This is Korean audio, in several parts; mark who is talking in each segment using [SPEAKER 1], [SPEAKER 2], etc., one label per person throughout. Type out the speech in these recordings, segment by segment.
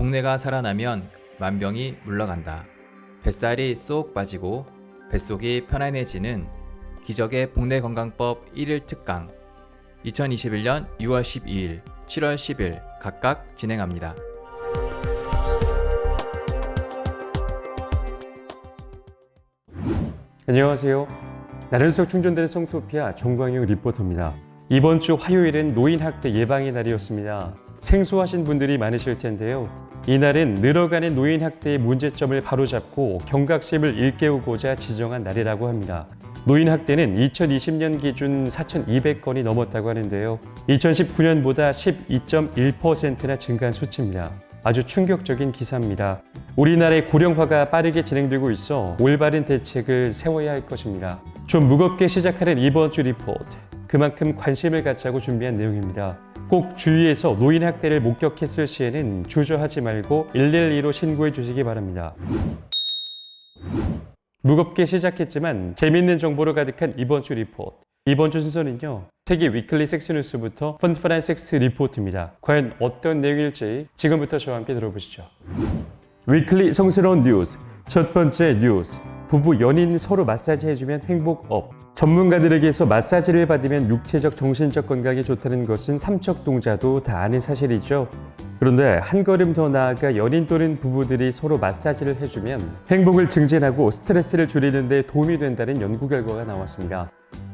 [SPEAKER 1] 복내가 살아나면 만병이 물러간다. 뱃살이 쏙 빠지고 뱃속이 편안해지는 기적의 복내건강법 1일 특강 2021년 6월 12일, 7월 10일 각각 진행합니다.
[SPEAKER 2] 안녕하세요. 나른속 충전되는 송토피아 정광용 리포터입니다. 이번 주 화요일은 노인학대 예방의 날이었습니다. 생소하신 분들이 많으실 텐데요. 이날은 늘어가는 노인학대의 문제점을 바로잡고 경각심을 일깨우고자 지정한 날이라고 합니다. 노인학대는 2020년 기준 4,200건이 넘었다고 하는데요. 2019년보다 12.1%나 증가한 수치입니다. 아주 충격적인 기사입니다. 우리나라의 고령화가 빠르게 진행되고 있어 올바른 대책을 세워야 할 것입니다. 좀 무겁게 시작하는 이번 주 리포트. 그만큼 관심을 갖자고 준비한 내용입니다. 꼭 주위에서 노인학대를 목격했을 시에는 주저하지 말고 112로 신고해 주시기 바랍니다. 무겁게 시작했지만 재미있는 정보로 가득한 이번 주 리포트. 이번 주 순서는요. 세계 위클리 섹스 뉴스부터 펀펀한 섹스 리포트입니다. 과연 어떤 내용일지 지금부터 저와 함께 들어보시죠. 위클리 성스러운 뉴스. 첫 번째 뉴스. 부부 연인 서로 마사지 해주면 행복 업. 전문가들에게서 마사지를 받으면 육체적 정신적 건강에 좋다는 것은 삼척동자도 다 아는 사실이죠. 그런데 한 걸음 더 나아가 연인 또는 부부들이 서로 마사지를 해주면 행복을 증진하고 스트레스를 줄이는 데 도움이 된다는 연구 결과가 나왔습니다.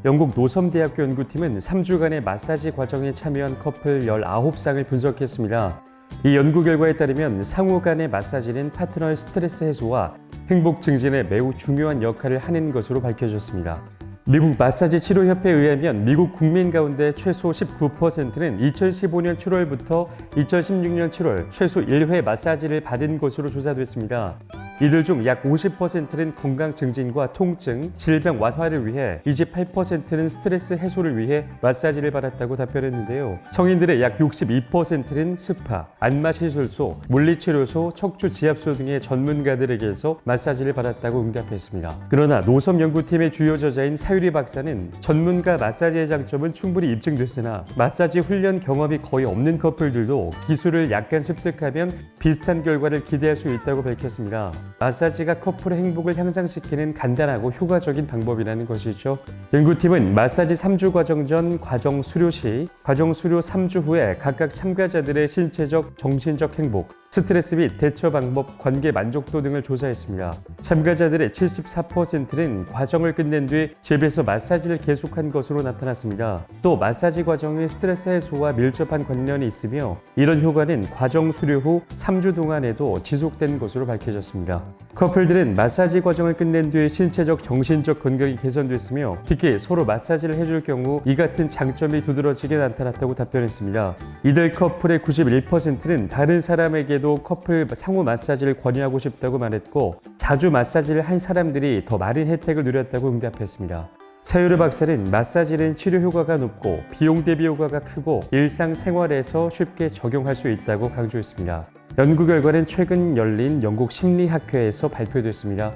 [SPEAKER 2] 영국 노섬대학교 연구팀은 3주간의 마사지 과정에 참여한 커플 19쌍을 분석했습니다. 이 연구 결과에 따르면 상호 간의 마사지는 파트너의 스트레스 해소와 행복 증진에 매우 중요한 역할을 하는 것으로 밝혀졌습니다. 미국 마사지 치료협회에 의하면 미국 국민 가운데 최소 19%는 2015년 7월부터 2016년 7월 최소 1회 마사지를 받은 것으로 조사됐습니다. 이들 중 약 50%는 건강 증진과 통증, 질병 완화를 위해 28%는 스트레스 해소를 위해 마사지를 받았다고 답변했는데요. 성인들의 약 62%는 스파, 안마시술소, 물리치료소, 척추지압소 등의 전문가들에게서 마사지를 받았다고 응답했습니다. 그러나 노섬 연구팀의 주요 저자인 사유리 박사는 전문가 마사지의 장점은 충분히 입증됐으나 마사지 훈련 경험이 거의 없는 커플들도 기술을 약간 습득하면 비슷한 결과를 기대할 수 있다고 밝혔습니다. 마사지가 커플의 행복을 향상시키는 간단하고 효과적인 방법이라는 것이죠. 연구팀은 마사지 3주 과정 전, 과정 수료 시, 과정 수료 3주 후에 각각 참가자들의 신체적, 정신적 행복, 스트레스 및 대처 방법, 관계 만족도 등을 조사했습니다. 참가자들의 74%는 과정을 끝낸 뒤 집에서 마사지를 계속한 것으로 나타났습니다. 또 마사지 과정의 스트레스 해소와 밀접한 관련이 있으며 이런 효과는 과정 수료 후 3주 동안에도 지속된 것으로 밝혀졌습니다. 커플들은 마사지 과정을 끝낸 뒤 신체적, 정신적 건강이 개선됐으며 특히 서로 마사지를 해줄 경우 이 같은 장점이 두드러지게 나타났다고 답변했습니다. 이들 커플의 91%는 다른 사람에게도 커플 상호 마사지를 권유하고 싶다고 말했고 자주 마사지를 한 사람들이 더 많은 혜택을 누렸다고 응답했습니다. 사유리 박사는 마사지는 치료 효과가 높고 비용 대비 효과가 크고 일상생활에서 쉽게 적용할 수 있다고 강조했습니다. 연구 결과는 최근 열린 영국 심리학회에서 발표됐습니다.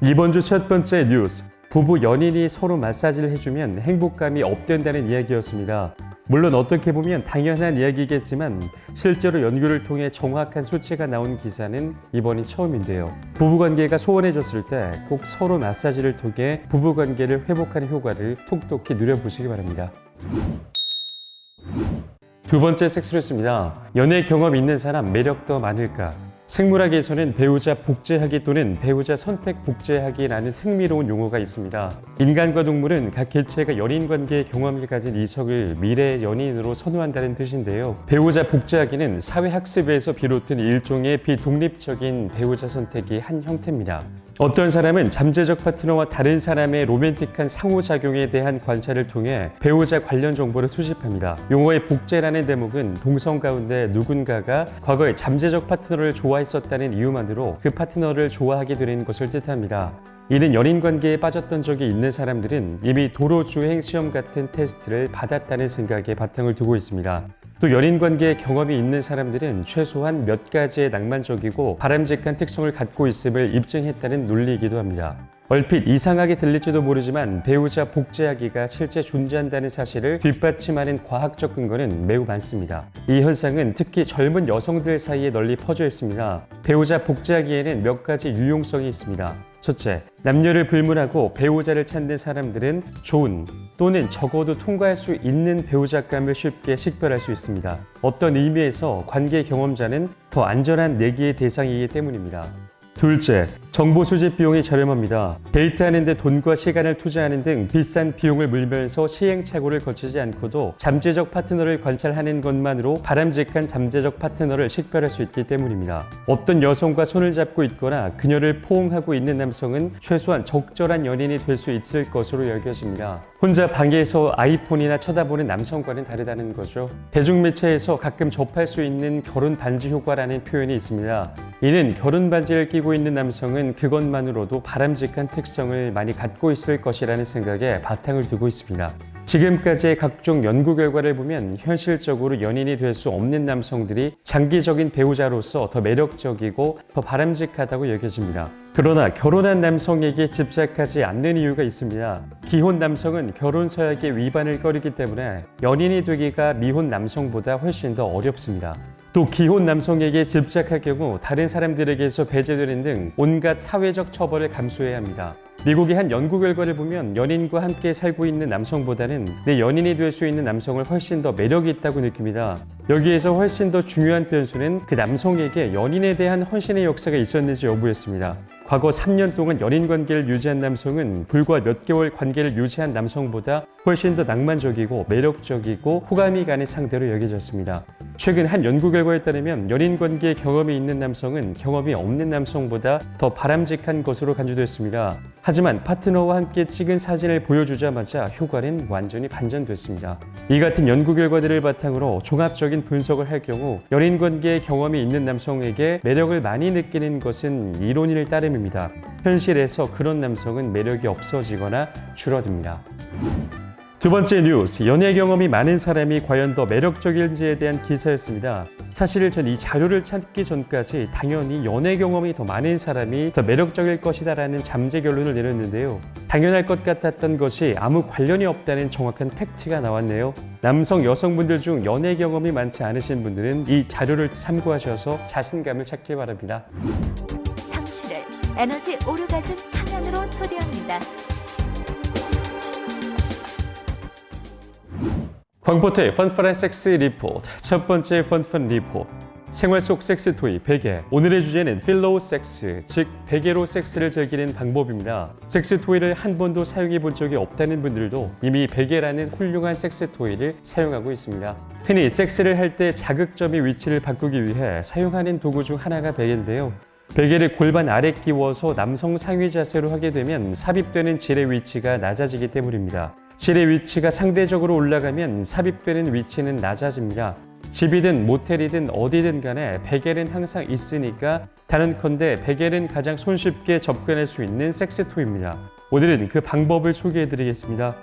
[SPEAKER 2] 이번 주 첫 번째 뉴스. 부부 연인이 서로 마사지를 해주면 행복감이 업된다는 이야기였습니다. 물론 어떻게 보면 당연한 이야기겠지만 실제로 연구를 통해 정확한 수치가 나온 기사는 이번이 처음인데요. 부부관계가 소원해졌을 때 꼭 서로 마사지를 통해 부부관계를 회복하는 효과를 톡톡히 누려보시기 바랍니다. 두 번째 섹스뉴스입니다. 연애 경험 있는 사람 매력 더 많을까? 생물학에서는 배우자 복제하기 또는 배우자 선택 복제하기라는 흥미로운 용어가 있습니다. 인간과 동물은 각 개체가 연인관계의 경험을 가진 이성을 미래의 연인으로 선호한다는 뜻인데요. 배우자 복제하기는 사회학습에서 비롯된 일종의 비독립적인 배우자 선택의 한 형태입니다. 어떤 사람은 잠재적 파트너와 다른 사람의 로맨틱한 상호작용에 대한 관찰을 통해 배우자 관련 정보를 수집합니다. 용어의 복제라는 대목은 동성 가운데 누군가가 과거에 잠재적 파트너를 좋아했었다는 이유만으로 그 파트너를 좋아하게 되는 것을 뜻합니다. 이는 연인관계에 빠졌던 적이 있는 사람들은 이미 도로주행 시험 같은 테스트를 받았다는 생각에 바탕을 두고 있습니다. 또 연인관계에 경험이 있는 사람들은 최소한 몇 가지의 낭만적이고 바람직한 특성을 갖고 있음을 입증했다는 논리이기도 합니다. 얼핏 이상하게 들릴지도 모르지만 배우자 복제하기가 실제 존재한다는 사실을 뒷받침하는 과학적 근거는 매우 많습니다. 이 현상은 특히 젊은 여성들 사이에 널리 퍼져 있습니다. 배우자 복제하기에는 몇 가지 유용성이 있습니다. 첫째, 남녀를 불문하고 배우자를 찾는 사람들은 좋은 또는 적어도 통과할 수 있는 배우자감을 쉽게 식별할 수 있습니다. 어떤 의미에서 관계 경험자는 더 안전한 내기의 대상이기 때문입니다. 둘째, 정보 수집 비용이 저렴합니다. 데이트하는 데 돈과 시간을 투자하는 등 비싼 비용을 물면서 시행착오를 거치지 않고도 잠재적 파트너를 관찰하는 것만으로 바람직한 잠재적 파트너를 식별할 수 있기 때문입니다. 어떤 여성과 손을 잡고 있거나 그녀를 포옹하고 있는 남성은 최소한 적절한 연인이 될 수 있을 것으로 여겨집니다. 혼자 방에서 아이폰이나 쳐다보는 남성과는 다르다는 거죠. 대중매체에서 가끔 접할 수 있는 결혼 반지 효과라는 표현이 있습니다. 이는 결혼 반지를 끼고 있는 남성은 그것만으로도 바람직한 특성을 많이 갖고 있을 것이라는 생각에 바탕을 두고 있습니다. 지금까지의 각종 연구 결과를 보면 현실적으로 연인이 될 수 없는 남성들이 장기적인 배우자로서 더 매력적이고 더 바람직하다고 여겨집니다. 그러나 결혼한 남성에게 집착하지 않는 이유가 있습니다. 기혼 남성은 결혼 서약의 위반을 꺼리기 때문에 연인이 되기가 미혼 남성보다 훨씬 더 어렵습니다. 또 기혼 남성에게 집착할 경우 다른 사람들에게서 배제되는 등 온갖 사회적 처벌을 감수해야 합니다. 미국의 한 연구 결과를 보면 연인과 함께 살고 있는 남성보다는 내 연인이 될 수 있는 남성을 훨씬 더 매력이 있다고 느낍니다. 여기에서 훨씬 더 중요한 변수는 그 남성에게 연인에 대한 헌신의 역사가 있었는지 여부였습니다. 과거 3년 동안 연인 관계를 유지한 남성은 불과 몇 개월 관계를 유지한 남성보다 훨씬 더 낭만적이고 매력적이고 호감이 가는 상대로 여겨졌습니다. 최근 한 연구 결과에 따르면 연인 관계에 경험이 있는 남성은 경험이 없는 남성보다 더 바람직한 것으로 간주됐습니다. 하지만 파트너와 함께 찍은 사진을 보여주자마자 효과는 완전히 반전됐습니다. 이 같은 연구 결과들을 바탕으로 종합적인 분석을 할 경우 연인 관계에 경험이 있는 남성에게 매력을 많이 느끼는 것은 이론일 따름입니다. 현실에서 그런 남성은 매력이 없어지거나 줄어듭니다. 두 번째 뉴스, 연애 경험이 많은 사람이 과연 더 매력적일지에 대한 기사였습니다. 사실 전 이 자료를 찾기 전까지 당연히 연애 경험이 더 많은 사람이 더 매력적일 것이다라는 잠재 결론을 내렸는데요. 당연할 것 같았던 것이 아무 관련이 없다는 정확한 팩트가 나왔네요. 남성, 여성분들 중 연애 경험이 많지 않으신 분들은 이 자료를 참고하셔서 자신감을 찾길 바랍니다.
[SPEAKER 3] 당신을 에너지 오르가즘 탕양으로 초대합니다.
[SPEAKER 2] 광포트의 펀펀한 섹스 리포트. 첫 번째 펀펀 리포트. 생활 속 섹스 토이 베개. 오늘의 주제는 필로우 섹스, 즉 베개로 섹스를 즐기는 방법입니다. 섹스 토이를 한 번도 사용해 본 적이 없다는 분들도 이미 베개라는 훌륭한 섹스 토이를 사용하고 있습니다. 흔히 섹스를 할 때 자극점의 위치를 바꾸기 위해 사용하는 도구 중 하나가 베개인데요. 베개를 골반 아래 끼워서 남성 상위 자세로 하게 되면 삽입되는 질의 위치가 낮아지기 때문입니다. 질의 위치가 상대적으로 올라가면 삽입되는 위치는 낮아집니다. 집이든 모텔이든 어디든 간에 베개는 항상 있으니까 단언컨대 베개는 가장 손쉽게 접근할 수 있는 섹스토이입니다. 오늘은 그 방법을 소개해드리겠습니다.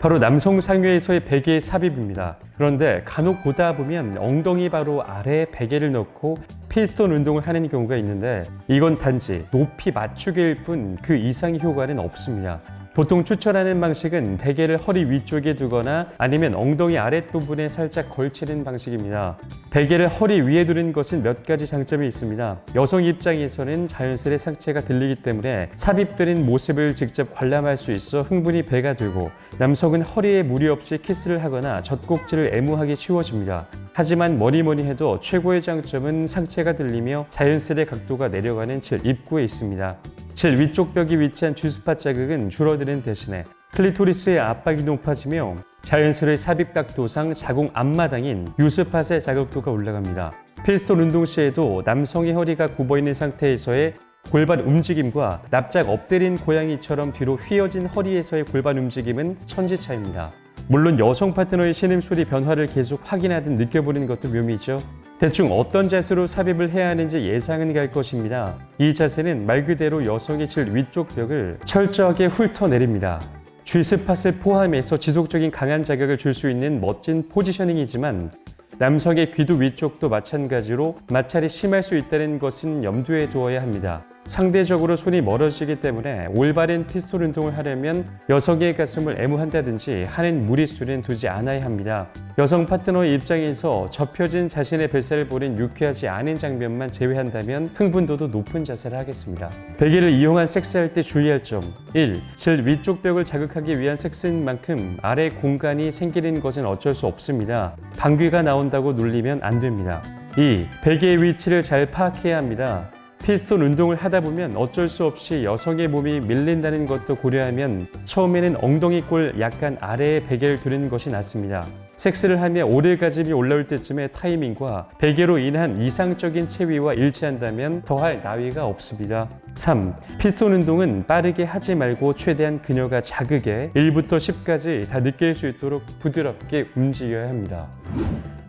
[SPEAKER 2] 바로 남성 상위에서의 베개의 삽입입니다. 그런데 간혹 보다 보면 엉덩이 바로 아래에 베개를 넣고 피스톤 운동을 하는 경우가 있는데 이건 단지 높이 맞추기일 뿐 그 이상의 효과는 없습니다. 보통 추천하는 방식은 베개를 허리 위쪽에 두거나 아니면 엉덩이 아랫부분에 살짝 걸치는 방식입니다. 베개를 허리 위에 두는 것은 몇 가지 장점이 있습니다. 여성 입장에서는 자연스레 상체가 들리기 때문에 삽입되는 모습을 직접 관람할 수 있어 흥분이 배가 되고 남성은 허리에 무리 없이 키스를 하거나 젖꼭지를 애무하기 쉬워집니다. 하지만 뭐니 해도 최고의 장점은 상체가 들리며 자연스레 각도가 내려가는 질 입구에 있습니다. 질 위쪽 벽이 위치한 G스팟 자극은 줄어드는 대신에 클리토리스의 압박이 높아지며 자연스레 삽입 각도상 자궁 앞마당인 U스팟의 자극도가 올라갑니다. 피스톤 운동 시에도 남성의 허리가 굽어있는 상태에서의 골반 움직임과 납작 엎드린 고양이처럼 뒤로 휘어진 허리에서의 골반 움직임은 천지차입니다. 물론 여성 파트너의 신음소리 변화를 계속 확인하듯 느껴보는 것도 묘미죠. 대충 어떤 자세로 삽입을 해야 하는지 예상은 갈 것입니다. 이 자세는 말 그대로 여성의 질 위쪽 벽을 철저하게 훑어내립니다. G스팟을 포함해서 지속적인 강한 자극을 줄 수 있는 멋진 포지셔닝이지만 남성의 귀두 위쪽도 마찬가지로 마찰이 심할 수 있다는 것은 염두에 두어야 합니다. 상대적으로 손이 멀어지기 때문에 올바른 피스톨 운동을 하려면 여성의 가슴을 애무한다든지 하는 무리수는 두지 않아야 합니다. 여성 파트너의 입장에서 접혀진 자신의 뱃살을 보는 유쾌하지 않은 장면만 제외한다면 흥분도도 높은 자세를 하겠습니다. 베개를 이용한 섹스할 때 주의할 점 1. 질 위쪽 벽을 자극하기 위한 섹스인 만큼 아래 공간이 생기는 것은 어쩔 수 없습니다. 방귀가 나온다고 눌리면 안 됩니다. 2. 베개의 위치를 잘 파악해야 합니다. 피스톨 운동을 하다 보면 어쩔 수 없이 여성의 몸이 밀린다는 것도 고려하면 처음에는 엉덩이꼴 약간 아래에 베개를 두는 것이 낫습니다. 섹스를 하며 오르가즘이 올라올 때쯤의 타이밍과 베개로 인한 이상적인 체위와 일치한다면 더할 나위가 없습니다. 3. 피스톨 운동은 빠르게 하지 말고 최대한 그녀가 자극에 1부터 10까지 다 느낄 수 있도록 부드럽게 움직여야 합니다.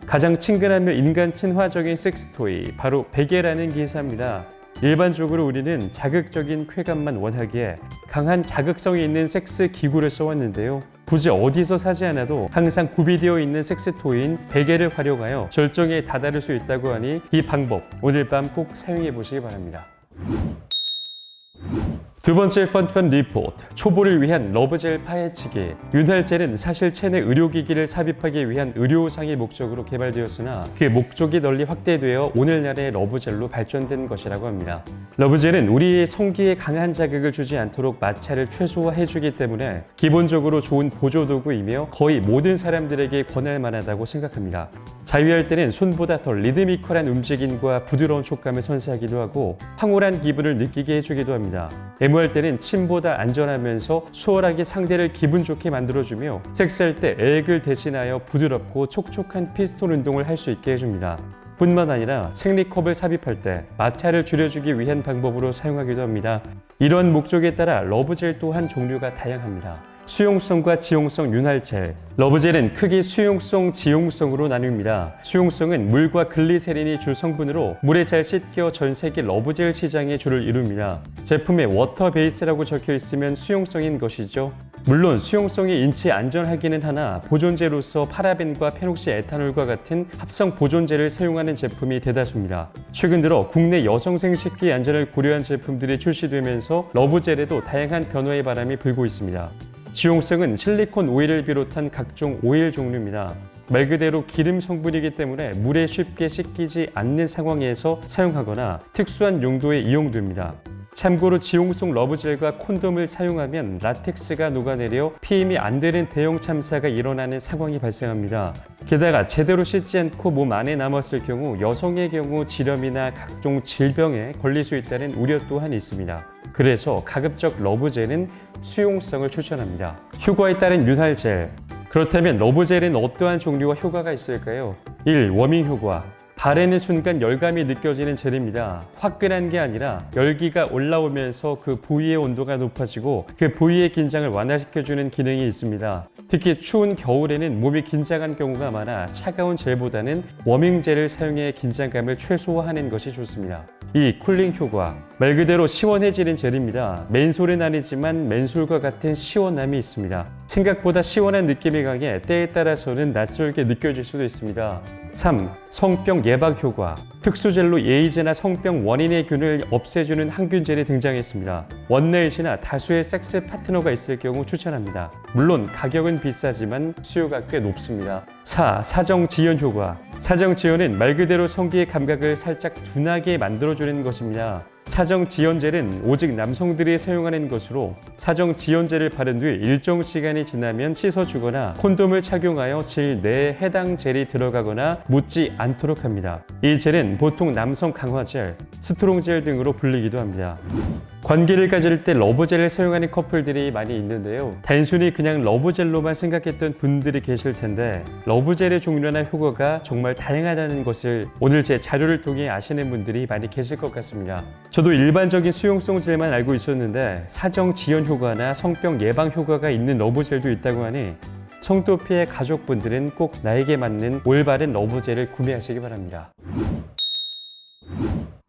[SPEAKER 2] 가장 친근하며 인간 친화적인 섹스토이, 바로 베개라는 기사입니다. 일반적으로 우리는 자극적인 쾌감만 원하기에 강한 자극성이 있는 섹스 기구를 써왔는데요. 굳이 어디서 사지 않아도 항상 구비되어 있는 섹스토이인 베개를 활용하여 절정에 다다를 수 있다고 하니 이 방법 오늘 밤 꼭 사용해 보시기 바랍니다. 두 번째 펀 리포트, 초보를 위한 러브젤 파헤치기. 윤활젤은 사실 체내 의료기기를 삽입하기 위한 의료상의 목적으로 개발되었으나 그 목적이 널리 확대되어 오늘날의 러브젤로 발전된 것이라고 합니다. 러브젤은 우리의 성기에 강한 자극을 주지 않도록 마찰을 최소화해주기 때문에 기본적으로 좋은 보조도구이며 거의 모든 사람들에게 권할 만하다고 생각합니다. 자유할 때는 손보다 더 리드미컬한 움직임과 부드러운 촉감을 선사하기도 하고 황홀한 기분을 느끼게 해주기도 합니다. 애무할 때는 침보다 안전하면서 수월하게 상대를 기분 좋게 만들어주며 섹스할 때 액을 대신하여 부드럽고 촉촉한 피스톨 운동을 할 수 있게 해줍니다. 뿐만 아니라 생리컵을 삽입할 때 마찰을 줄여주기 위한 방법으로 사용하기도 합니다. 이런 목적에 따라 러브젤 또한 종류가 다양합니다. 수용성과 지용성 윤활젤. 러브젤은 크게 수용성, 지용성으로 나뉩니다. 수용성은 물과 글리세린이 주 성분으로 물에 잘 씻겨 전 세계 러브젤 시장의 주를 이룹니다. 제품에 워터 베이스라고 적혀 있으면 수용성인 것이죠. 물론 수용성이 인체에 안전하기는 하나 보존제로서 파라벤과 페녹시 에탄올과 같은 합성 보존제를 사용하는 제품이 대다수입니다. 최근 들어 국내 여성 생식기 안전을 고려한 제품들이 출시되면서 러브젤에도 다양한 변화의 바람이 불고 있습니다. 지용성은 실리콘 오일을 비롯한 각종 오일 종류입니다. 말 그대로 기름 성분이기 때문에 물에 쉽게 씻기지 않는 상황에서 사용하거나 특수한 용도에 이용됩니다. 참고로 지용성 러브젤과 콘돔을 사용하면 라텍스가 녹아내려 피임이 안 되는 대형 참사가 일어나는 상황이 발생합니다. 게다가 제대로 씻지 않고 몸 안에 남았을 경우 여성의 경우 질염이나 각종 질병에 걸릴 수 있다는 우려 또한 있습니다. 그래서 가급적 러브젤은 수용성을 추천합니다. 효과에 따른 윤활젤. 그렇다면 러브젤은 어떠한 종류와 효과가 있을까요? 1. 워밍 효과. 바르는 순간 열감이 느껴지는 젤입니다. 화끈한 게 아니라 열기가 올라오면서 그 부위의 온도가 높아지고 그 부위의 긴장을 완화시켜주는 기능이 있습니다. 특히 추운 겨울에는 몸이 긴장한 경우가 많아 차가운 젤보다는 워밍 젤을 사용해 긴장감을 최소화하는 것이 좋습니다. 2. 쿨링 효과. 말 그대로 시원해지는 젤입니다. 맨솔은 아니지만 맨솔과 같은 시원함이 있습니다. 생각보다 시원한 느낌이 강해 때에 따라서는 낯설게 느껴질 수도 있습니다. 3. 성병 예방 효과. 특수젤로 에이즈나 성병 원인의 균을 없애주는 항균젤이 등장했습니다. 원나잇이나 다수의 섹스 파트너가 있을 경우 추천합니다. 물론 가격은 비싸지만 수요가 꽤 높습니다. 4. 사정 지연 효과. 사정 지연은 말 그대로 성기의 감각을 살짝 둔하게 만들어주는 것입니다. 사정 지연젤은 오직 남성들이 사용하는 것으로 사정 지연젤을 바른 뒤 일정 시간이 지나면 씻어주거나 콘돔을 착용하여 질 내에 해당 젤이 들어가거나 묻지 않도록 합니다. 이 젤은 보통 남성 강화젤, 스트롱젤 등으로 불리기도 합니다. 관계를 가질 때 러브젤을 사용하는 커플들이 많이 있는데요. 단순히 그냥 러브젤로만 생각했던 분들이 계실 텐데 러브젤의 종류나 효과가 정말 다양하다는 것을 오늘 제 자료를 통해 아시는 분들이 많이 계실 것 같습니다. 저도 일반적인 수용성 젤만 알고 있었는데 사정 지연 효과나 성병 예방 효과가 있는 러브젤도 있다고 하니 성도 피해 가족분들은 꼭 나에게 맞는 올바른 러브젤을 구매하시기 바랍니다.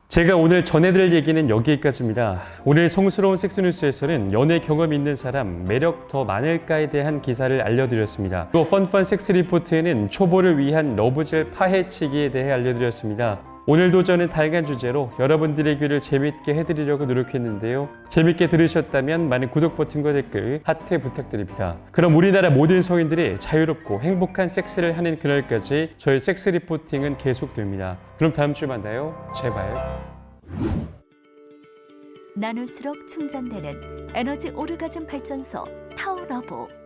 [SPEAKER 2] 제가 오늘 전해드릴 얘기는 여기까지입니다. 오늘 성스러운 섹스뉴스에서는 연애 경험 있는 사람, 매력 더 많을까에 대한 기사를 알려드렸습니다. 또 펀 섹스 리포트에는 초보를 위한 러브젤 파헤치기에 대해 알려드렸습니다. 오늘도 저는 다양한 주제로 여러분들의 귀를 재밌게 해드리려고 노력했는데요. 재밌게 들으셨다면 많은 구독 버튼과 댓글, 하트 부탁드립니다. 그럼 우리나라 모든 성인들이 자유롭고 행복한 섹스를 하는 그날까지 저의 섹스 리포팅은 계속됩니다. 그럼 다음 주에 만나요. 제발.
[SPEAKER 3] 나눌수록 충전되는 에너지 오르가즘 발전소 타워러브.